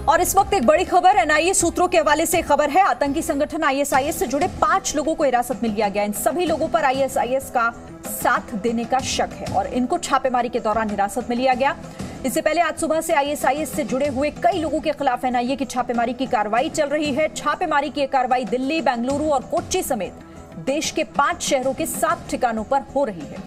और इस वक्त एक बड़ी खबर एनआईए सूत्रों के हवाले से खबर है। आतंकी संगठन आईएसआईएस से जुड़े 5 लोगों को हिरासत में लिया गया। इन सभी लोगों पर आईएसआईएस का साथ देने का शक है और इनको छापेमारी के दौरान हिरासत में लिया गया। इससे पहले आज सुबह से आईएसआईएस से जुड़े हुए कई लोगों के खिलाफ एनआईए की छापेमारी की कार्रवाई चल रही है। छापेमारी की कार्रवाई दिल्ली, बेंगलुरु और कोच्चि समेत देश के 5 शहरों के 7 ठिकानों पर हो रही है।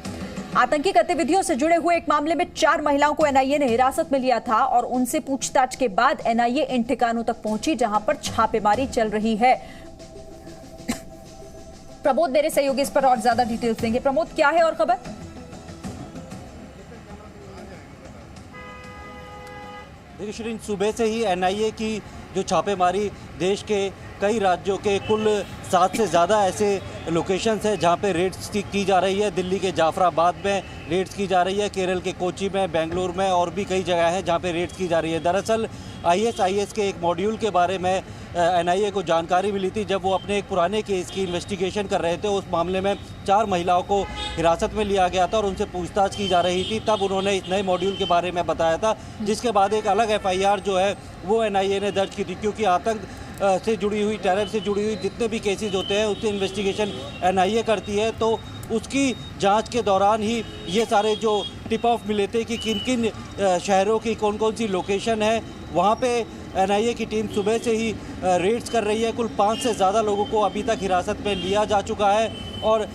आतंकी गतिविधियों से जुड़े हुए एक मामले में 4 महिलाओं को एनआईए ने हिरासत में लिया था और उनसे पूछताछ के बाद एनआईए इन ठिकानों तक पहुंची जहां पर छापेमारी चल रही है। प्रमोद मेरे सहयोगी इस पर और ज्यादा डिटेल्स देंगे। प्रमोद, क्या है और खबर? देखिए श्रीन, सुबह से ही एनआईए की जो छापेमारी देश के कई राज्यों के कुल 7 से ज़्यादा ऐसे लोकेशंस हैं जहां पे रेड्स की जा रही है। दिल्ली के जाफराबाद में रेड्स की जा रही है, केरल के कोच्चि में, बेंगलुरु में और भी कई जगह है जहां पे रेड्स की जा रही है। दरअसल आईएसआईएस के एक मॉड्यूल के बारे में एनआईए को जानकारी मिली थी जब वो अपने एक पुराने केस की इन्वेस्टिगेशन कर रहे थे। उस मामले में 4 महिलाओं को हिरासत में लिया गया था और उनसे पूछताछ की जा रही थी। तब उन्होंने इस नए मॉड्यूल के बारे में बताया था, जिसके बाद एक अलग एफआईआर जो है वो एनआईए ने दर्ज की थी, क्योंकि आतंक से जुड़ी हुई, टेरर से जुड़ी हुई जितने भी केसेस होते हैं उससे इन्वेस्टिगेशन एनआईए करती है। तो उसकी जांच के दौरान ही ये सारे जो टिप ऑफ मिले थे कि किन किन शहरों की कौन कौन सी लोकेशन है, वहाँ पे एनआईए की टीम सुबह से ही रेड्स कर रही है। कुल 5 से ज़्यादा लोगों को अभी तक हिरासत में लिया जा चुका है। और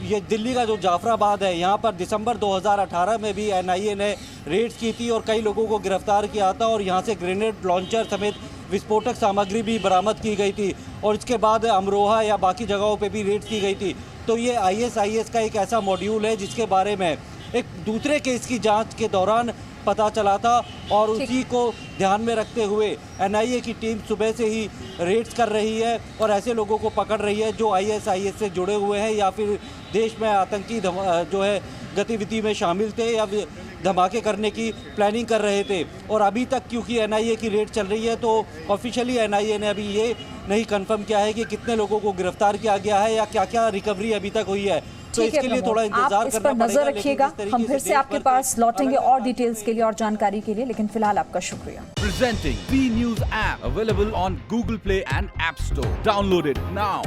ये दिल्ली का जो जाफराबाद है, यहाँ पर दिसंबर 2018 में भी एनआईए ने रेड्स की थी और कई लोगों को गिरफ्तार किया था और यहाँ से ग्रेनेड लॉन्चर समेत विस्फोटक सामग्री भी बरामद की गई थी। और इसके बाद अमरोहा या बाकी जगहों पे भी रेड्स की गई थी। तो ये आईएसआईएस का एक ऐसा मॉड्यूल है जिसके बारे में एक दूसरे केस की जांच के दौरान पता चला था और उसी को ध्यान में रखते हुए एनआईए की टीम सुबह से ही रेड्स कर रही है और ऐसे लोगों को पकड़ रही है जो आईएसआईएस से जुड़े हुए हैं या फिर देश में आतंकी जो है गतिविधि में शामिल थे या धमाके करने की प्लानिंग कर रहे थे। और अभी तक क्योंकि एनआईए की रेड चल रही है तो ऑफिशियली एनआईए ने अभी ये नहीं कंफर्म किया है कि कितने लोगों को गिरफ्तार किया गया है या क्या क्या रिकवरी अभी तक हुई है। तो इसके लिए थोड़ा इंतजार करना पड़ेगा। नजर रखिएगा, हम फिर से आपके पास लौटेंगे और डिटेल्स के लिए और जानकारी के लिए, लेकिन फिलहाल आपका शुक्रिया। Presenting B News app available on Google Play and App Store. Download it now.